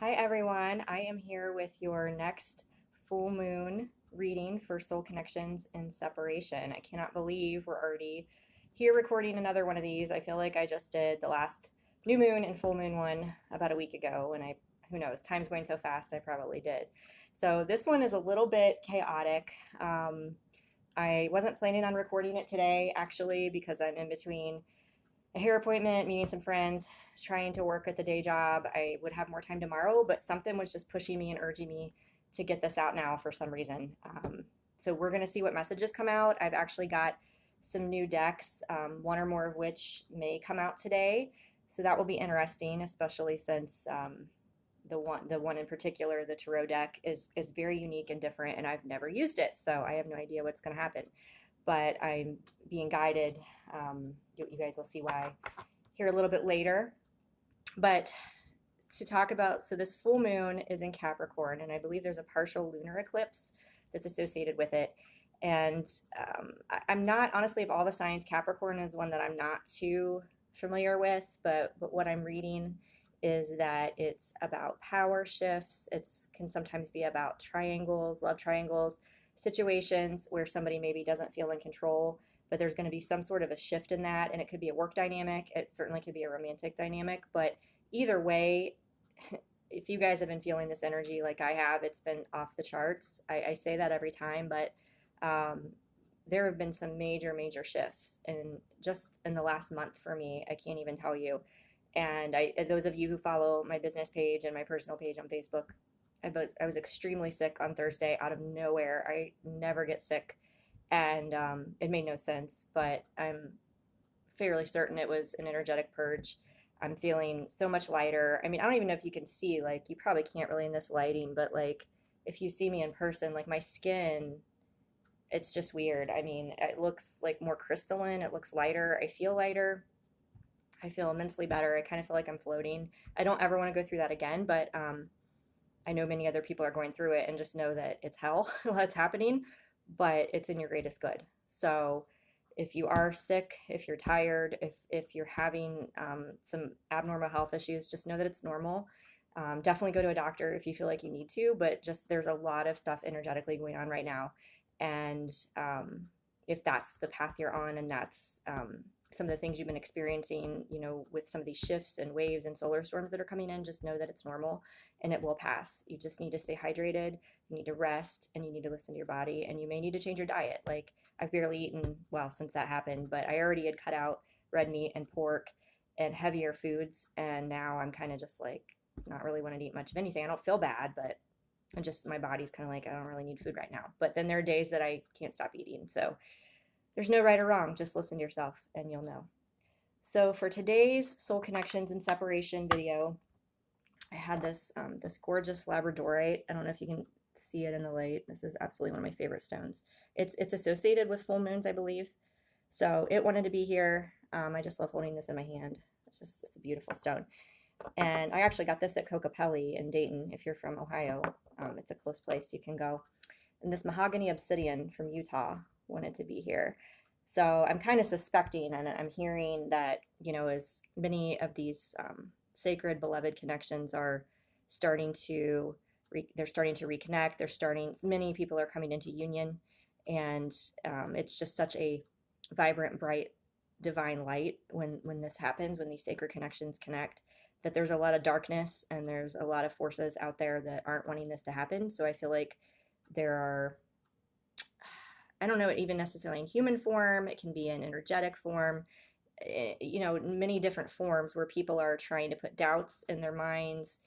Hi everyone, I am here with your next full moon reading for Soul Connections and Separation. I cannot believe we're already here recording another one of these. I feel like I just did the last new moon and full moon one about a week ago, and who knows, time's going so fast, I probably did. So this one is a little bit chaotic. I wasn't planning on recording it today actually because I'm in between a hair appointment, meeting some friends, trying to work at the day job. I would have more time tomorrow, but something was just pushing me and urging me to get this out now for some reason. So we're going to see what messages come out. I've actually got some new decks, one or more of which may come out today. So that will be interesting, especially since the one in particular, the tarot deck, is very unique and different, and I've never used it, so I have no idea what's going to happen. But I'm being guided. You guys will see why here a little bit later. But to talk about, so this full moon is in Capricorn, and I believe there's a partial lunar eclipse that's associated with it. And I'm not, honestly, of all the signs, Capricorn is one that I'm not too familiar with, but what I'm reading is that it's about power shifts. It can sometimes be about triangles, love triangles, situations where somebody maybe doesn't feel in control, but there's going to be some sort of a shift in that. And it could be a work dynamic. It certainly could be a romantic dynamic. But either way, if you guys have been feeling this energy like I have, it's been off the charts. I say that every time, but um, there have been some major shifts in just in the last month for me. I can't even tell you. And those of you who follow my business page and my personal page on Facebook, I was extremely sick on Thursday out of nowhere. I never get sick, and it made no sense, but I'm fairly certain it was an energetic purge. I'm feeling so much lighter. I mean, I don't even know if you can see, like, you probably can't really in this lighting, but like, if you see me in person, like my skin, it's just weird. I mean, it looks like more crystalline, it looks lighter. I feel lighter. I feel immensely better. I kind of feel like I'm floating. I don't ever want to go through that again, but I know many other people are going through it, and just know that it's hell that's happening, but it's in your greatest good. So if you are sick, if you're tired, if you're having some abnormal health issues, just know that it's normal. Definitely go to a doctor if you feel like you need to, but just there's a lot of stuff energetically going on right now. And if that's the path you're on, and that's some of the things you've been experiencing, with some of these shifts and waves and solar storms that are coming in, just know that it's normal and it will pass. You just need to stay hydrated, you need to rest, and you need to listen to your body, and you may need to change your diet. Like, I've barely eaten, well, since that happened, but I already had cut out red meat and pork and heavier foods, and now I'm kind of just like not really wanting to eat much of anything. I don't feel bad, but my body's kind of like, I don't really need food right now. But then there are days that I can't stop eating. So there's no right or wrong. Just listen to yourself and you'll know. So for today's Soul Connections and Separation video, I had this gorgeous labradorite. I don't know if you can see it in the light. This is absolutely one of my favorite stones. It's associated with full moons, I believe. So it wanted to be here. I just love holding this in my hand. It's a beautiful stone. And I actually got this at Cocopelli in Dayton. If you're from Ohio, it's a close place you can go. And this mahogany obsidian from Utah wanted to be here. So I'm kind of suspecting, and I'm hearing that, as many of these sacred, beloved connections are starting to, they're starting to reconnect. Many people are coming into union, and it's just such a vibrant, bright, divine light when this happens, when these sacred connections connect, that there's a lot of darkness and there's a lot of forces out there that aren't wanting this to happen. So I feel like there are, I don't know, even necessarily in human form, it can be in energetic form, many different forms where people are trying to put doubts in their minds.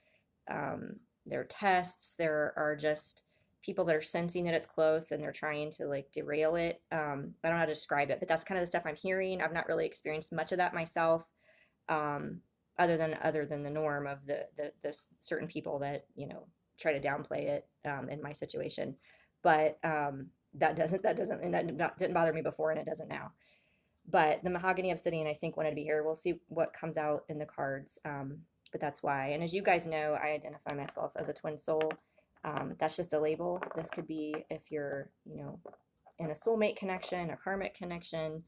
There are tests, there are just people that are sensing that it's close and they're trying to like derail it. I don't know how to describe it, but that's kind of the stuff I'm hearing. I've not really experienced much of that myself, other than the norm of the certain people that try to downplay it in my situation. But and that didn't bother me before, and it doesn't now. But the mahogany obsidian, I think, wanted to be here. We'll see what comes out in the cards, but that's why. And as you guys know, I identify myself as a twin soul. That's just a label. This could be if you're, in a soulmate connection, a karmic connection,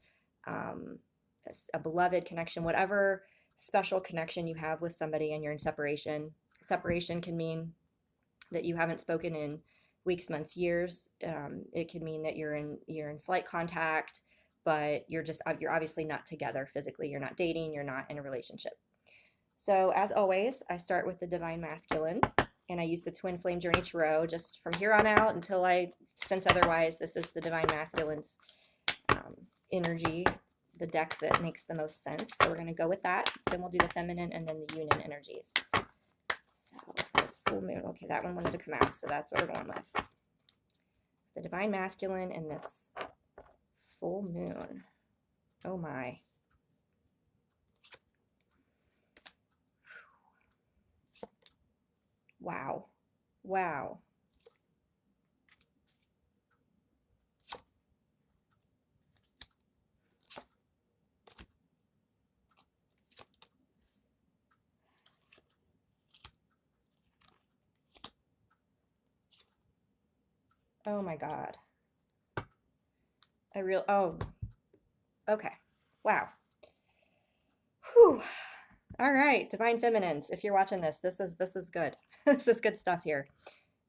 a beloved connection, whatever special connection you have with somebody and you're in separation. Separation can mean that you haven't spoken in weeks, months, years. It can mean that you're in slight contact, but you're obviously not together physically. You're not dating. You're not in a relationship. So as always, I start with the divine masculine, and I use the twin flame journey tarot just from here on out until I sense otherwise. This is the divine masculine's energy, the deck that makes the most sense. So we're going to go with that. Then we'll do the feminine and then the union energies. So for this full moon, okay, that one wanted to come out, so that's what we're going with. The divine masculine and this full moon. Oh my. Wow. Wow. Oh my God. Oh, okay. Wow. Whew. All right, divine feminines. If you're watching this is good. This is good stuff here.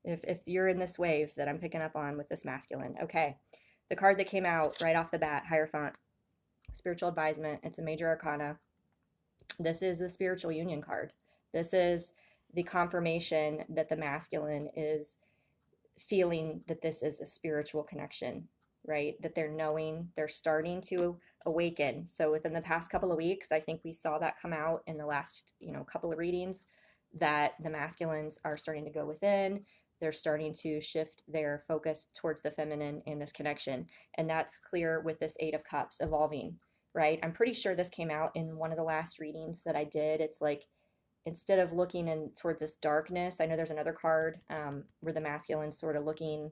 If you're in this wave that I'm picking up on with this masculine. Okay. The card that came out right off the bat, Hierophant, spiritual advisement. It's a major arcana. This is the spiritual union card. This is the confirmation that the masculine is feeling that this is a spiritual connection, right? That they're knowing, they're starting to awaken. So within the past couple of weeks, I think we saw that come out in the last, couple of readings, that the masculines are starting to go within. They're starting to shift their focus towards the feminine in this connection. And that's clear with this Eight of Cups evolving, right? I'm pretty sure this came out in one of the last readings that I did. It's like, instead of looking in towards this darkness, I know there's another card where the masculine's sort of looking.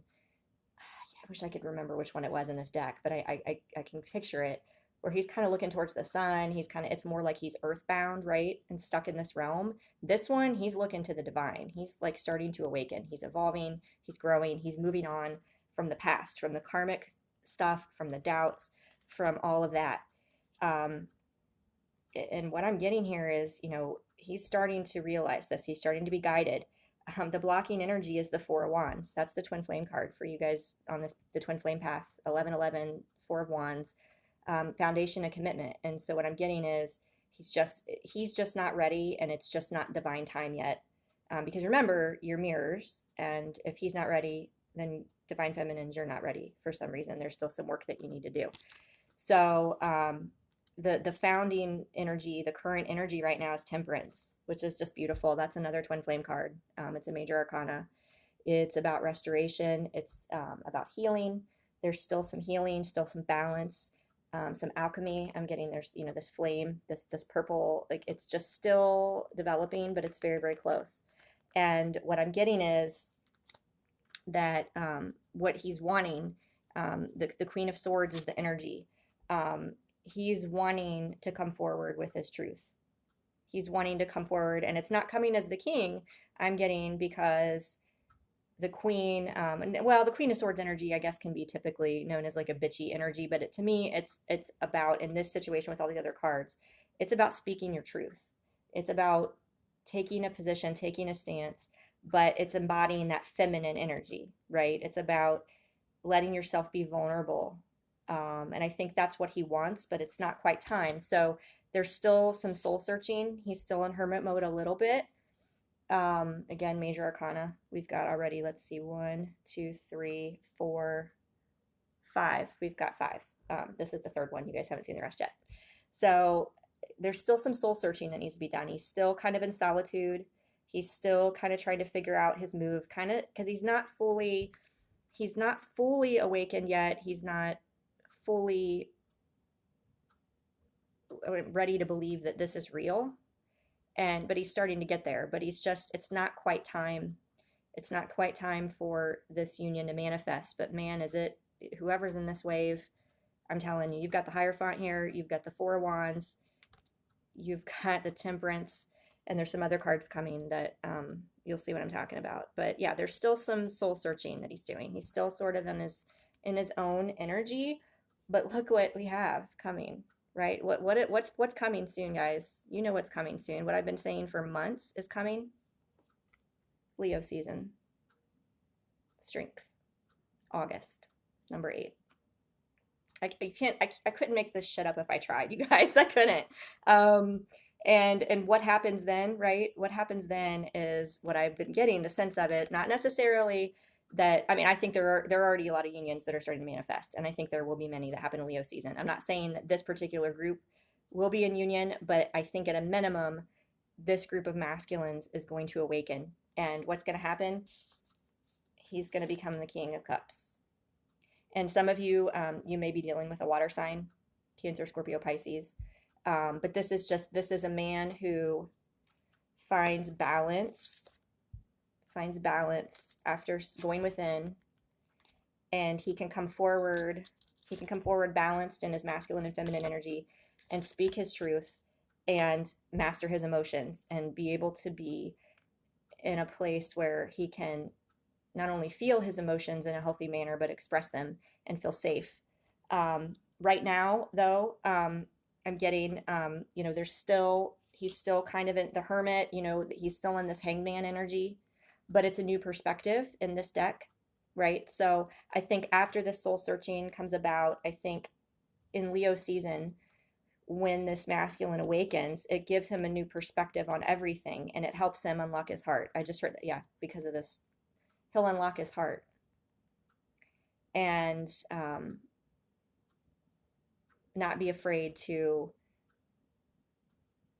I wish I could remember which one it was in this deck, but I can picture it, where he's kind of looking towards the sun. It's more like he's earthbound, right, and stuck in this realm. This one, he's looking to the divine. He's like starting to awaken. He's evolving. He's growing. He's moving on from the past, from the karmic stuff, from the doubts, from all of that. And what I'm getting here is, he's starting to realize this. He's starting to be guided. The blocking energy is the Four of Wands. That's the twin flame card for you guys on the twin flame path. 1111, Four of Wands, foundation and commitment. And so what I'm getting is he's just not ready, and it's just not divine time yet. Because remember, you're mirrors, and if he's not ready, then divine feminines, you're not ready for some reason. There's still some work that you need to do. So the founding energy, the current energy right now is Temperance, which is just beautiful. That's another twin flame card. It's a major arcana. It's about restoration. It's about healing. There's still some healing, still some balance, some alchemy. I'm getting there's this flame, this purple, like it's just still developing, but it's very, very close. And what I'm getting is that what he's wanting, the Queen of Swords is the energy. He's wanting to come forward with his truth. He's wanting to come forward, and it's not coming as the king, I'm getting, because the queen, the Queen of Swords energy, I guess, can be typically known as like a bitchy energy, but to me, it's about, in this situation with all the other cards, it's about speaking your truth. It's about taking a position, taking a stance, but it's embodying that feminine energy, right? It's about letting yourself be vulnerable. And I think that's what he wants, but it's not quite time. So there's still some soul searching. He's still in hermit mode a little bit. Again, major arcana. We've got already, let's see, 1, 2, 3, 4, 5. We've got 5. This is the third one. You guys haven't seen the rest yet. So there's still some soul searching that needs to be done. He's still kind of in solitude. He's still kind of trying to figure out his move, kind of, because he's not fully awakened yet. He's not fully ready to believe that this is real, but he's starting to get there. But it's not quite time. It's not quite time for this union to manifest. But man, whoever's in this wave, I'm telling you, you've got the Hierophant here, you've got the Four of Wands, you've got the Temperance, and there's some other cards coming that you'll see what I'm talking about. But yeah, there's still some soul searching that he's doing. He's still sort of in his own energy. But look what we have coming, right? What's coming soon, guys? You know what's coming soon. What I've been saying for months is coming. Leo season. Strength. August. Number 8. I couldn't make this shit up if I tried, you guys. I couldn't. And what happens then, right? What happens then is what I've been getting the sense of it, not necessarily that, I mean, I think there are already a lot of unions that are starting to manifest, and I think there will be many that happen in Leo season. I'm not saying that this particular group will be in union, but I think at a minimum, this group of masculines is going to awaken. And what's going to happen? He's going to become the King of Cups. And some of you, you may be dealing with a water sign, Cancer, Scorpio, Pisces. But this is a man who finds balance after going within, and he can come forward balanced in his masculine and feminine energy and speak his truth and master his emotions and be able to be in a place where he can not only feel his emotions in a healthy manner, but express them and feel safe. Right now, though, I'm getting, he's still kind of in the hermit, he's still in this hangman energy, but it's a new perspective in this deck, right? So I think after this soul searching comes about, I think in Leo season, when this masculine awakens, it gives him a new perspective on everything, and it helps him unlock his heart. I just heard that, yeah, because of this, he'll unlock his heart. And not be afraid to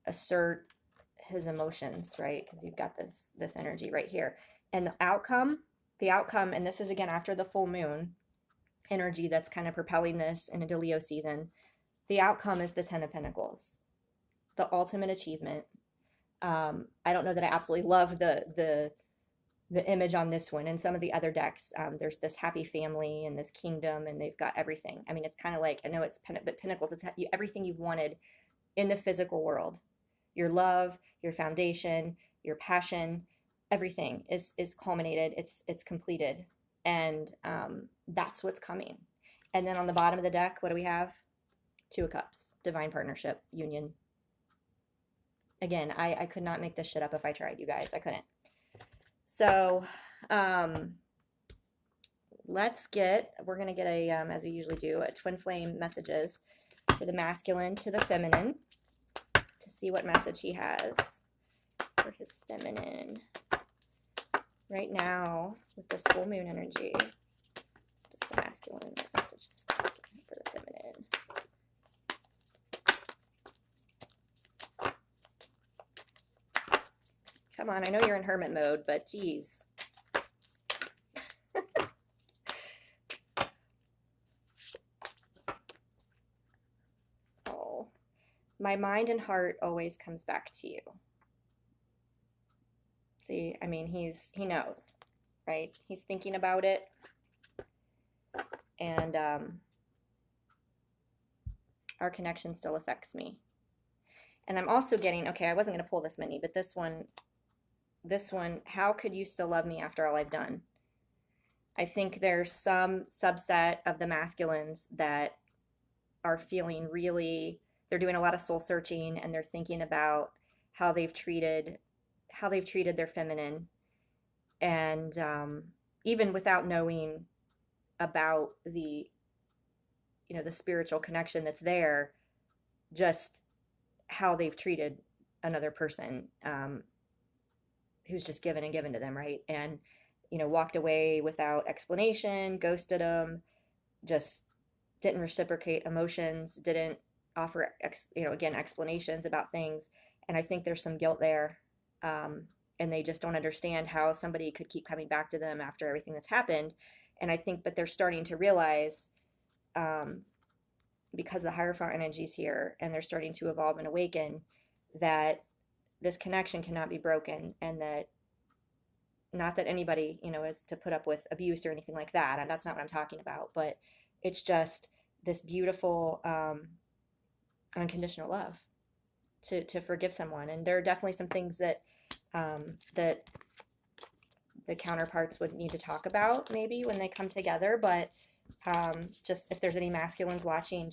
assert his emotions, right? Because you've got this energy right here. And the outcome, and this is again after the full moon energy that's kind of propelling this into Leo season. The outcome is the 10 of Pentacles, the ultimate achievement. I don't know that I absolutely love the image on this one. And some of the other decks, there's this happy family and this kingdom, and they've got everything. I mean, it's kind of like, I know it's but Pentacles, it's everything you've wanted in the physical world. Your love, your foundation, your passion, everything is culminated. It's completed. And that's what's coming. And then on the bottom of the deck, what do we have? 2 of Cups, divine partnership, union. Again, I could not make this shit up if I tried, you guys. I couldn't. So we're going to get a, as we usually do, a twin flame messages for the masculine to the feminine to see what message he has for his feminine right now with this full moon energy. Just the masculine messages for the feminine. Come on, I know you're in hermit mode, but geez. Oh, my mind and heart always comes back to you. See, I mean, he knows, right? He's thinking about it. And our connection still affects me. And I'm also getting, okay, I wasn't going to pull this many, but this one, how could you still love me after all I've done? I think there's some subset of the masculines that are feeling really, they're doing a lot of soul searching, and they're thinking about how they've treated their feminine, and even without knowing about the spiritual connection that's there, just how they've treated another person who's just given and given to them, right? And walked away without explanation, ghosted them, just didn't reciprocate emotions, didn't offer again explanations about things. And I think there's some guilt there, and they just don't understand how somebody could keep coming back to them after everything that's happened. And I think, but they're starting to realize, because the Hierophant energy's here, and they're starting to evolve and awaken, that this connection cannot be broken, and that, not that anybody, is to put up with abuse or anything like that. And that's not what I'm talking about, but it's just this beautiful, unconditional love to forgive someone. And there are definitely some things that, that the counterparts would need to talk about maybe when they come together. But just if there's any masculines watching,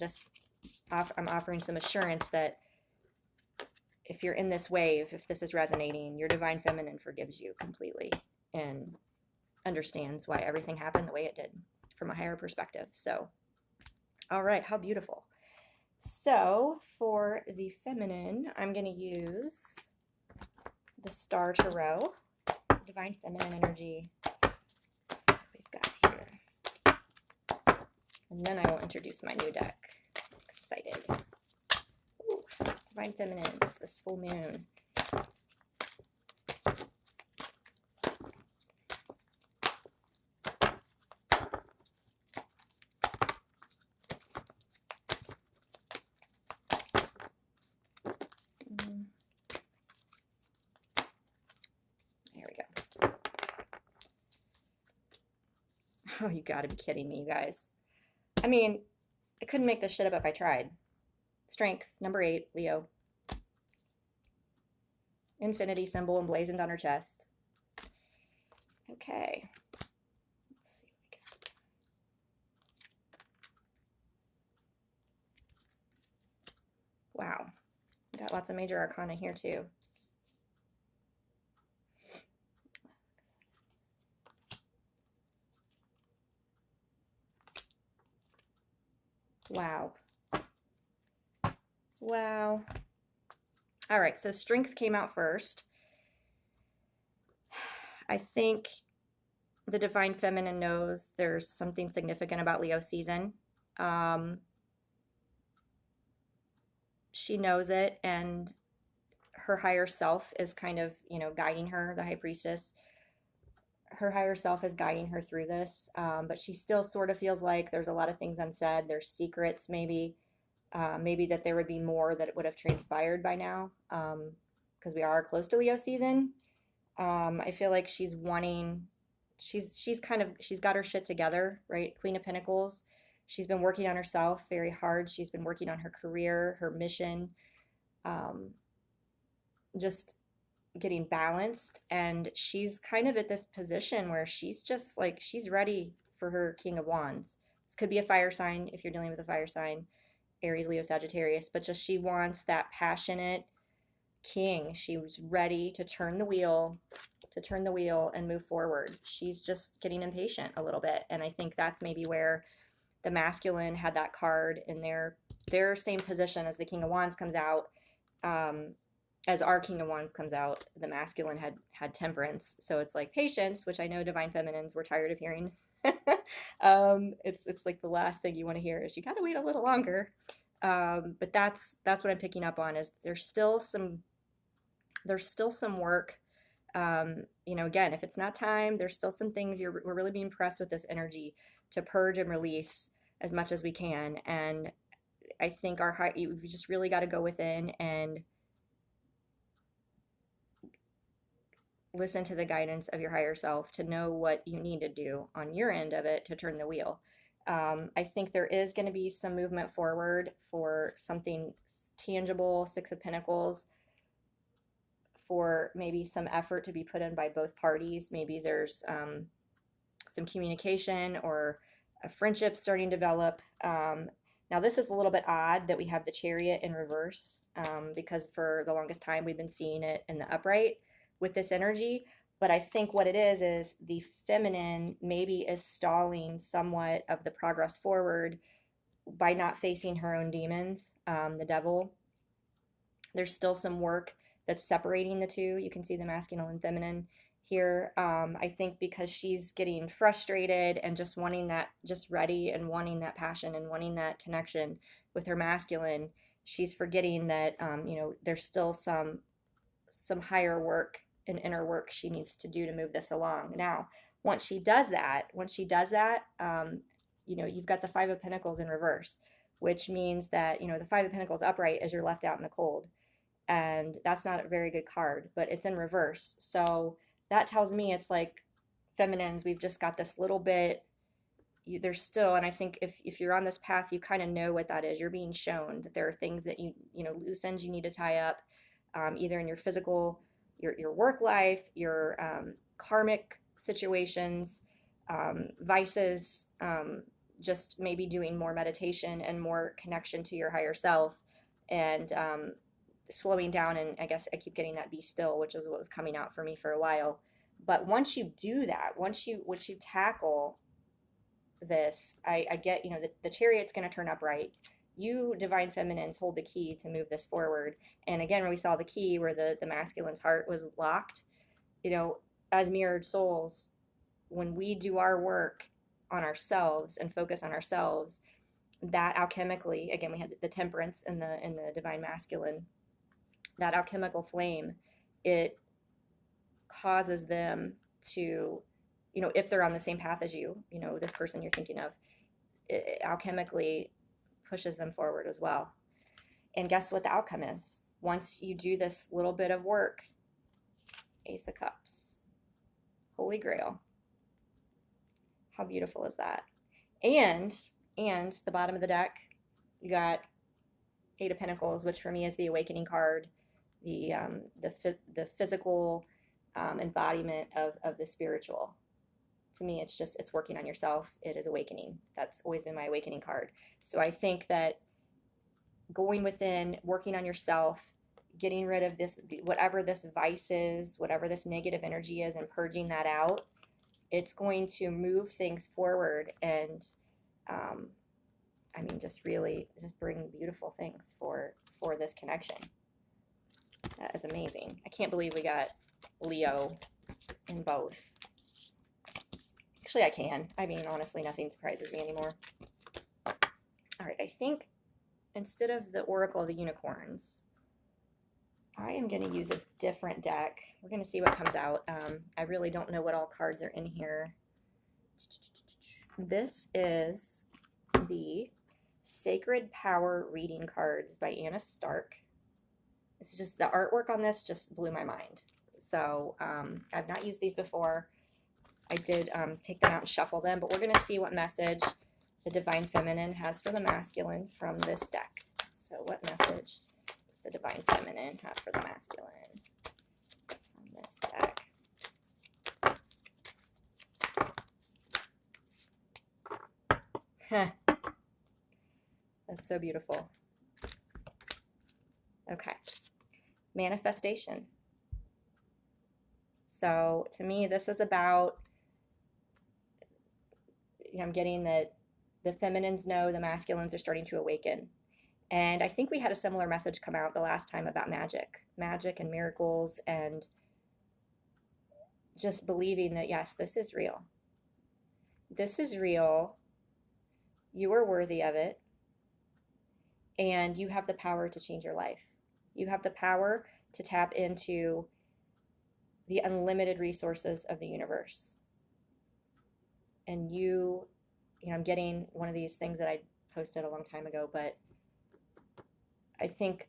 I'm offering some assurance that if you're in this wave, if this is resonating, your divine feminine forgives you completely. and understands why everything happened the way it did from a higher perspective. So, all right, how beautiful. So for the feminine, I'm going to use the Star Tarot, Divine Feminine Energy. Let's see what we've got here. And then I will introduce my new deck. Excited. Ooh, Divine Feminines, this full moon. There we go. Oh, you gotta be kidding me, you guys. I mean, I couldn't make this shit up if I tried. Strength, number 8, Leo. Infinity symbol emblazoned on her chest. Okay. Let's see what we got. Wow. Got lots of major arcana here too. Wow. Wow. All right, so strength came out first. I think the Divine Feminine knows there's something significant about Leo season. She knows it, and her higher self is kind of, guiding her, the High Priestess. Her higher self is guiding her through this, but she still sort of feels like there's a lot of things unsaid. There's secrets, maybe that there would be more that would have transpired by now, because we are close to Leo season. I feel like she's got her shit together, right? Queen of Pentacles. She's been working on herself very hard. She's been working on her career, her mission, just getting balanced. And she's kind of at this position where she's just like, she's ready for her King of Wands. This could be a fire sign if you're dealing with a fire sign, Aries, Leo, Sagittarius, but just she wants that passionate king. She was ready to turn the wheel and move forward. She's just getting impatient a little bit. And I think that's maybe where the masculine had that card in their same position as the King of Wands comes out. As our King of Wands comes out, the masculine had temperance. So it's like patience, which I know Divine Feminines were tired of hearing. It's like the last thing you want to hear is you got to wait a little longer. But that's what I'm picking up on, is there's still some work. Again, if it's not time, there's still some things we're really being pressed with this energy to purge and release as much as we can. And I think we just really got to go within and listen to the guidance of your higher self to know what you need to do on your end of it to turn the wheel. I think there is going to be some movement forward for something tangible, Six of Pentacles, for maybe some effort to be put in by both parties. Maybe there's some communication or a friendship starting to develop. Now, this is a little bit odd that we have the Chariot in reverse, because for the longest time we've been seeing it in the upright with this energy. But I think what it is the feminine maybe is stalling somewhat of the progress forward by not facing her own demons, the devil. There's still some work that's separating the two. You can see the masculine and feminine here. I think because she's getting frustrated and just wanting that, just ready and wanting that passion and wanting that connection with her masculine, she's forgetting that, there's still some higher work and inner work she needs to do to move this along. Now, once she does that, you've got the Five of Pentacles in reverse, which means that, the Five of Pentacles upright is you're left out in the cold. And that's not a very good card, but it's in reverse. So that tells me it's like feminines, we've just got this little bit, there's still, and I think if you're on this path, you kind of know what that is. You're being shown that there are things that loose ends you need to tie up, either in your physical, your work life, your karmic situations, vices, just maybe doing more meditation and more connection to your higher self, and slowing down. And I guess I keep getting that be still, which is what was coming out for me for a while. But once you do that, once you tackle this, I get, the chariot's going to turn upright. You divine feminines hold the key to move this forward. And again, when we saw the key where the masculine's heart was locked, as mirrored souls, when we do our work on ourselves and focus on ourselves, that alchemically, again, we had the temperance in the divine masculine, that alchemical flame, it causes them to, if they're on the same path as you, this person you're thinking of, it alchemically pushes them forward as well. And guess what the outcome is? Once you do this little bit of work, Ace of Cups, Holy Grail. How beautiful is that? And the bottom of the deck, you got Eight of Pentacles, which for me is the awakening card, the physical embodiment of the spiritual. To me, it's working on yourself. It is awakening. That's always been my awakening card. So I think that going within, working on yourself, getting rid of this, whatever this vice is, whatever this negative energy is, and purging that out, it's going to move things forward and just really just bring beautiful things for this connection. That is amazing. I can't believe we got Leo in both. Actually, I can. Honestly, nothing surprises me anymore. All right, I think instead of the Oracle of the Unicorns, I am going to use a different deck. We're going to see what comes out. I really don't know what all cards are in here. This is the Sacred Power Reading Cards by Anna Stark. This is just, the artwork on this just blew my mind. So I've not used these before. I did take them out and shuffle them, but we're going to see what message the Divine Feminine has for the masculine from this deck. So what message does the Divine Feminine have for the masculine from this deck? That's so beautiful. Okay. Manifestation. So to me, this is about, I'm getting that the feminines know the masculines are starting to awaken. And I think we had a similar message come out the last time about magic and miracles, and just believing that, yes, this is real. This is real. You are worthy of it. And you have the power to change your life. You have the power to tap into the unlimited resources of the universe. And I'm getting one of these things that I posted a long time ago, but I think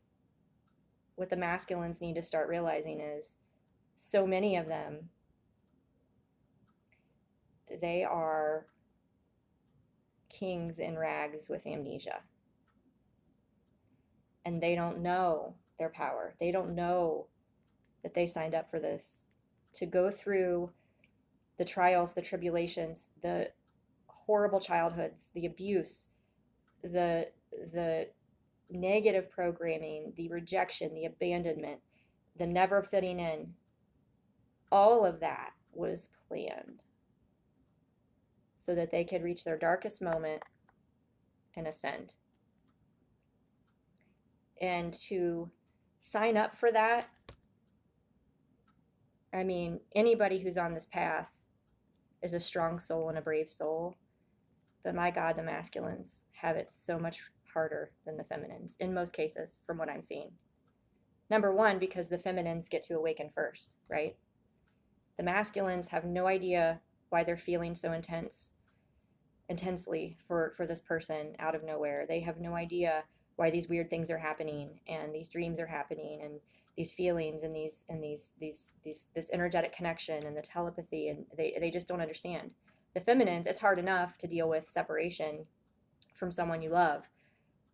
what the masculines need to start realizing is so many of them, they are kings in rags with amnesia. And they don't know their power. They don't know that they signed up for this, to go through the trials, the tribulations, the horrible childhoods, the abuse, the negative programming, the rejection, the abandonment, the never fitting in. All of that was planned so that they could reach their darkest moment and ascend. And to sign up for that, anybody who's on this path is a strong soul and a brave soul. But my God, the masculines have it so much harder than the feminines in most cases, from what I'm seeing. Number one, because the feminines get to awaken first, right? The masculines have no idea why they're feeling so intensely for this person out of nowhere. They have no idea why these weird things are happening, and these dreams are happening, and these feelings, and this energetic connection and the telepathy, and they just don't understand. The feminines, it's hard enough to deal with separation from someone you love,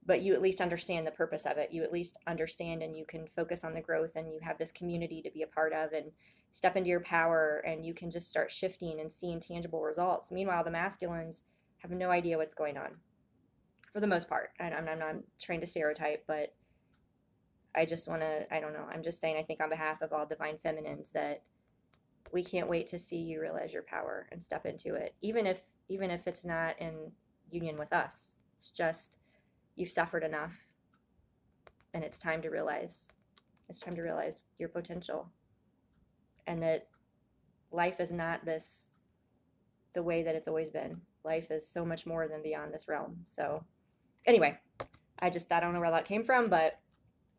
but you at least understand the purpose of it. You at least understand, and you can focus on the growth, and you have this community to be a part of, and step into your power, and you can just start shifting and seeing tangible results. Meanwhile, the masculines have no idea what's going on, for the most part. I'm not trying to stereotype, but I just want to, I don't know, I'm just saying, I think on behalf of all divine feminines, that We can't wait to see you realize your power and step into it, even if it's not in union with us. It's just you've suffered enough, and it's time to realize your potential, and that life is not this the way that it's always been. Life is so much more than beyond this realm. So anyway, I don't know where that came from, but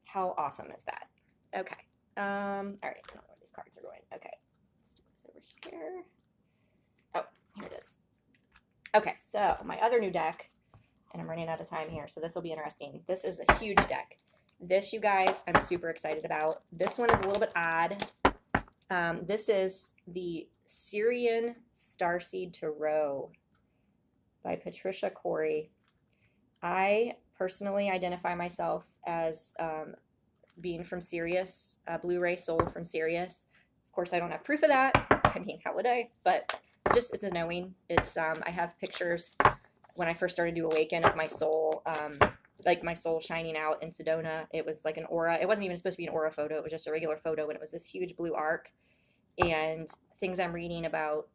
how awesome is that? Okay. All right, I don't know where these cards are going. Okay, let's do this over here. Oh, here it is. Okay, so my other new deck, and I'm running out of time here, so this will be interesting. This is a huge deck. This, you guys, I'm super excited about. This one is a little bit odd. This is the Syrian Starseed Tarot by Patricia Corey. I personally identify myself as being from Sirius, Blu-ray soul from Sirius. Of course, I don't have proof of that. I mean, how would I? But just it's a knowing. It's I have pictures when I first started to awaken of my soul, like my soul shining out in Sedona. It was like an aura. It wasn't even supposed to be an aura photo. It was just a regular photo, and it was this huge blue arc. And things I'm reading about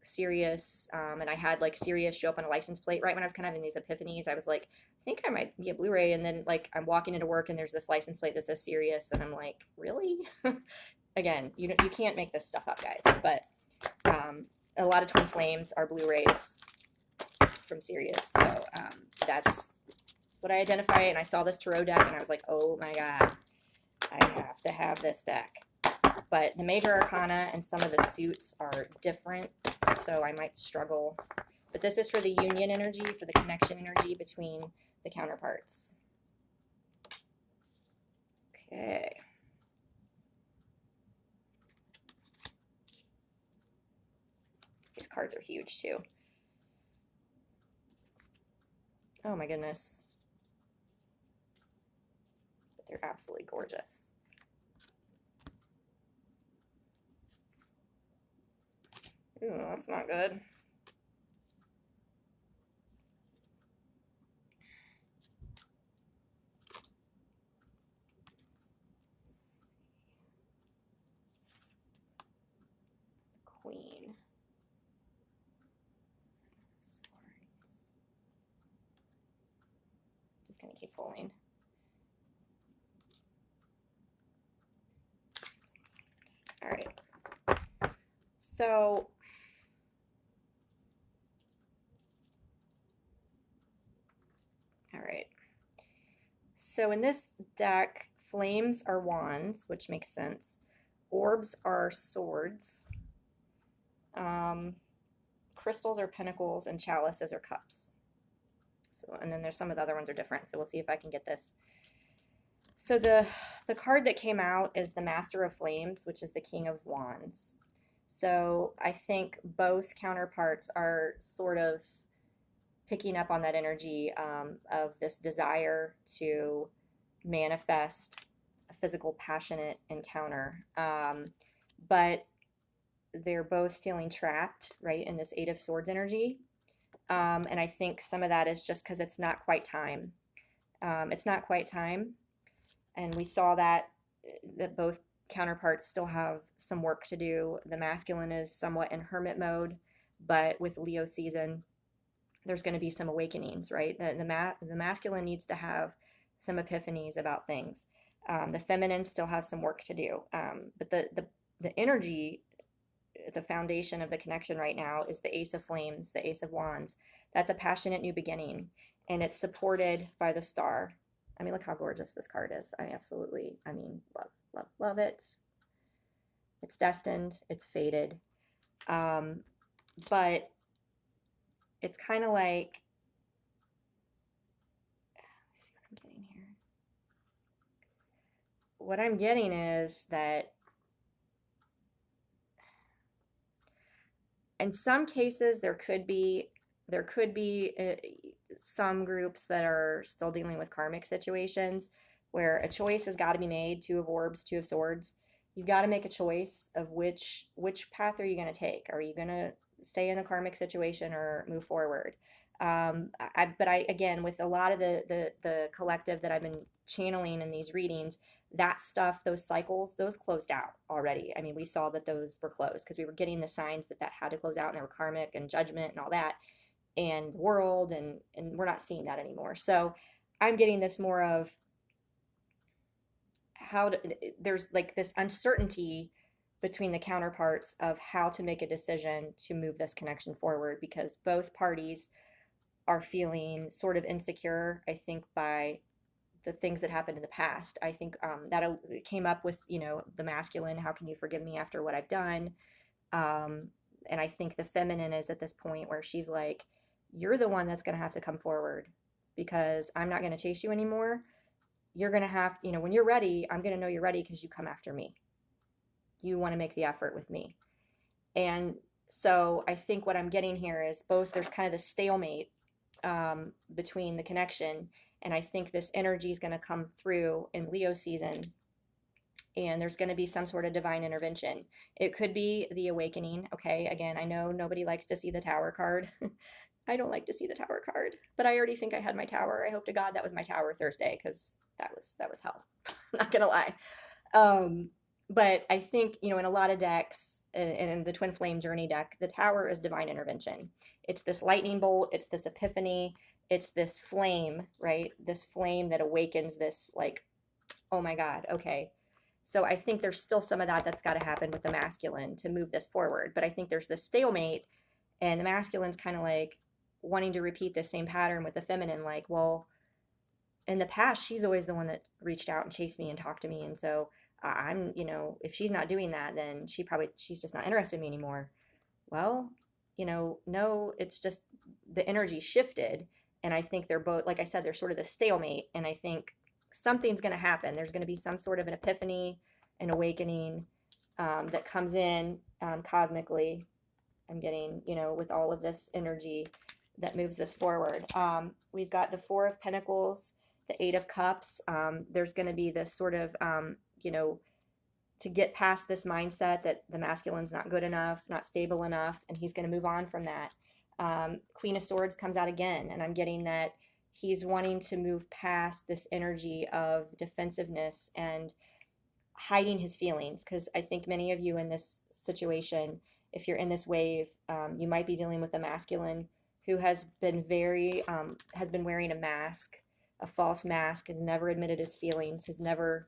Sirius, and I had like Sirius show up on a license plate right when I was kind of in these epiphanies. I was like, I think I might be a Blu-ray, and then like I'm walking into work and there's this license plate that says Sirius, and I'm like, really? Again, you can't make this stuff up, guys. But a lot of twin flames are Blu-rays from Sirius, so that's what I identify. And I saw this tarot deck, and I was like, oh my god, I have to have this deck. But the major arcana and some of the suits are different, so I might struggle. But this is for the union energy, for the connection energy between the counterparts. Okay. These cards are huge too. Oh my goodness. But they're absolutely gorgeous. Ooh, that's not good. Queen. Just gonna keep pulling. All right. So So in this deck, flames are wands, which makes sense. Orbs are swords. Crystals are pentacles, and chalices are cups. So, and then there's some of the other ones are different. So we'll see if I can get this. So the card that came out is the Master of Flames, which is the King of Wands. So I think both counterparts are sort of picking up on that energy of this desire to manifest a physical, passionate encounter. But they're both feeling trapped, right, in this Eight of Swords energy. And I think some of that is just because it's not quite time. It's not quite time. And we saw that both counterparts still have some work to do. The masculine is somewhat in hermit mode, but with Leo season, there's going to be some awakenings, right? The masculine needs to have some epiphanies about things. The feminine still has some work to do. But the energy, the foundation of the connection right now is the Ace of Flames, the Ace of Wands. That's a passionate new beginning, and it's supported by the star. I mean, look how gorgeous this card is. Love it. It's destined, it's fated. But it's kind of like, let's see what I'm getting here. What I'm getting is that in some cases there could be some groups that are still dealing with karmic situations where a choice has got to be made. Two of Orbs, Two of Swords. you've got to make a choice of which path are you going to take. Are you going to stay in the karmic situation or move forward? But I again, with a lot of the collective that I've been channeling in these readings, that stuff, those cycles, those closed out already. I mean, we saw that those were closed because we were getting the signs that that had to close out, and they were karmic and judgment and all that, and the world, and we're not seeing that anymore. So I'm getting this more of there's like this uncertainty between the counterparts of how to make a decision to move this connection forward, because both parties are feeling sort of insecure, I think, by the things that happened in the past. I think that came up with, the masculine, how can you forgive me after what I've done? Um, and I think the feminine is at this point where she's like, you're the one that's going to have to come forward, because I'm not going to chase you anymore. You're going to have, when you're ready, I'm going to know you're ready because you come after me. You want to make the effort with me. And so I think what I'm getting here is both, there's kind of the stalemate between the connection, and I think this energy is going to come through in Leo season, and there's going to be some sort of divine intervention. It could be the awakening. Okay, again, I know nobody likes to see the Tower card. I don't like to see the Tower card, but I already think I had my Tower. I hope to God that was my Tower Thursday, because that was hell. I'm not gonna lie. But I think, in a lot of decks, and in the Twin Flame Journey deck, the Tower is divine intervention. It's this lightning bolt, it's this epiphany, it's this flame, right? This flame that awakens this, like, oh my God, okay. So I think there's still some of that that's got to happen with the masculine to move this forward. But I think there's this stalemate, and the masculine's kind of like wanting to repeat the same pattern with the feminine, like, well, in the past, she's always the one that reached out and chased me and talked to me. And so I'm, if she's not doing that, then she's just not interested in me anymore. Well, no, it's just the energy shifted. And I think they're both, like I said, they're sort of the stalemate. And I think something's going to happen. There's going to be some sort of an epiphany, an awakening that comes in cosmically. I'm getting, with all of this energy that moves this forward. We've got the Four of Pentacles, the Eight of Cups. There's going to be this sort of, to get past this mindset that the masculine's not good enough, not stable enough, and he's going to move on from that. Queen of Swords comes out again, and I'm getting that he's wanting to move past this energy of defensiveness and hiding his feelings, because I think many of you in this situation, if you're in this wave, you might be dealing with a masculine who has been wearing a mask, a false mask, has never admitted his feelings, has never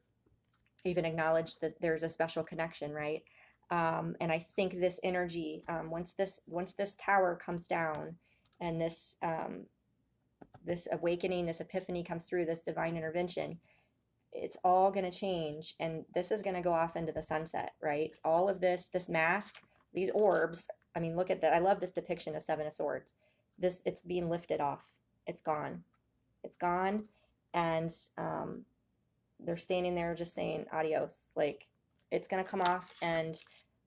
even acknowledged that there's a special connection, right? And I think this energy, once this Tower comes down, and this awakening, this epiphany comes through, this divine intervention, it's all going to change, and this is going to go off into the sunset, right? All of this mask, these orbs. I mean, look at that. I love this depiction of Seven of Swords. It's being lifted off. It's gone. It's gone, and they're standing there just saying adios. Like, it's going to come off, and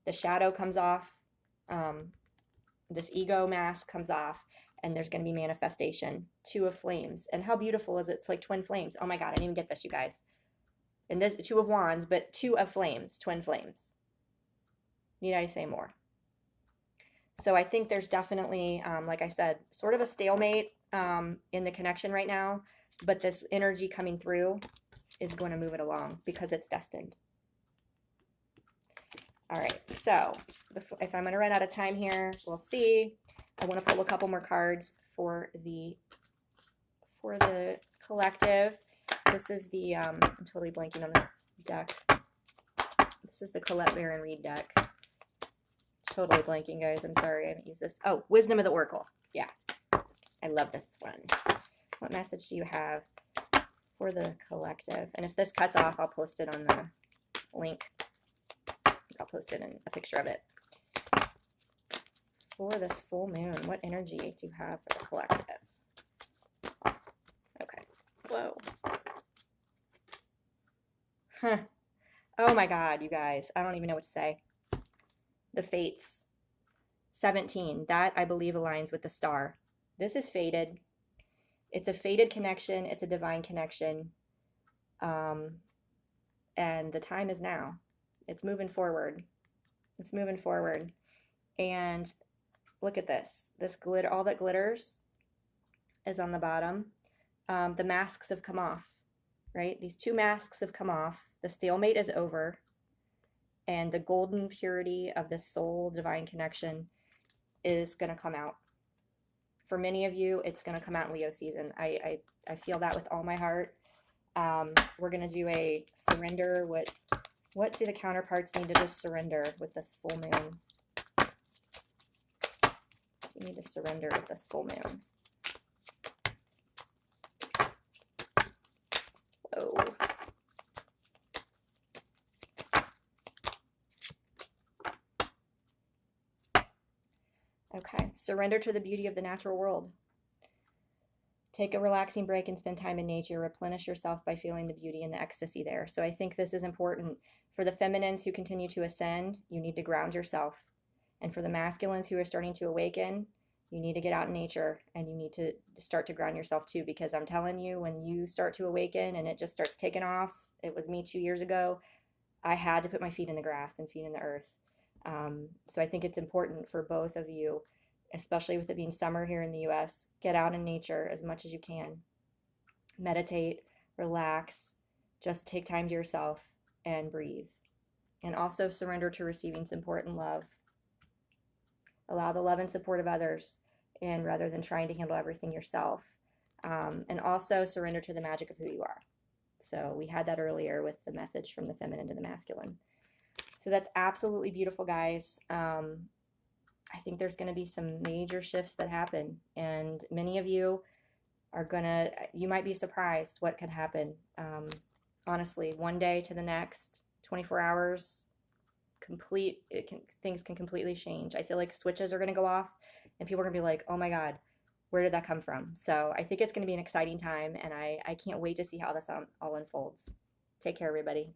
the shadow comes off. This ego mask comes off, and there's going to be manifestation. Two of Flames. And how beautiful is it? It's like twin flames. Oh my God, I didn't even get this, you guys. And this Two of Wands, but two of flames, twin flames. Need I say more? So I think there's definitely, like I said, sort of a stalemate in the connection right now, but this energy coming through is going to move it along because it's destined. All right, so if I'm going to run out of time here, we'll see. I want to pull a couple more cards for the collective. This is the, I'm totally blanking on this deck. This is the Colette Baron Reed deck. Totally blanking, guys. I'm sorry, I haven't used this. Oh, Wisdom of the Oracle. Yeah, I love this one. What message do you have for the collective? And if this cuts off, I'll post it on the link. I'll post it in a picture of it. For this full moon, what energy do you have for the collective? Okay. Whoa. Huh. Oh my God, you guys. I don't even know what to say. The Fates. 17. That, I believe, aligns with the star. This is fated. It's a fated connection. It's a divine connection. And the time is now. It's moving forward. It's moving forward. And look at this. This glitter, all that glitters is on the bottom. The masks have come off, right? These two masks have come off. The stalemate is over. And the golden purity of this soul divine connection is going to come out. For many of you, it's going to come out in Leo season. I feel that with all my heart. We're going to do a surrender. What do the counterparts need to just surrender with this full moon? You need to surrender with this full moon. Whoa. Okay, surrender to the beauty of the natural world. Take a relaxing break and spend time in nature. Replenish yourself by feeling the beauty and the ecstasy there. So I think this is important. For the feminines who continue to ascend, you need to ground yourself. And for the masculines who are starting to awaken, you need to get out in nature and you need to start to ground yourself too, because I'm telling you, when you start to awaken and it just starts taking off, it was me 2 years ago, I had to put my feet in the grass and feet in the earth. So I think it's important for both of you, especially with it being summer here in the US, get out in nature as much as you can. Meditate, relax, just take time to yourself and breathe. And also surrender to receiving support and love. Allow the love and support of others, and rather than trying to handle everything yourself. And also surrender to the magic of who you are. So we had that earlier with the message from the feminine to the masculine. So that's absolutely beautiful, guys. I think there's going to be some major shifts that happen, and many of you are you might be surprised what could happen. Honestly, one day to the next, 24 hours, things can completely change. I feel like switches are going to go off, and people are going to be like, oh my God, where did that come from? So I think it's going to be an exciting time, and I can't wait to see how this all unfolds. Take care, everybody.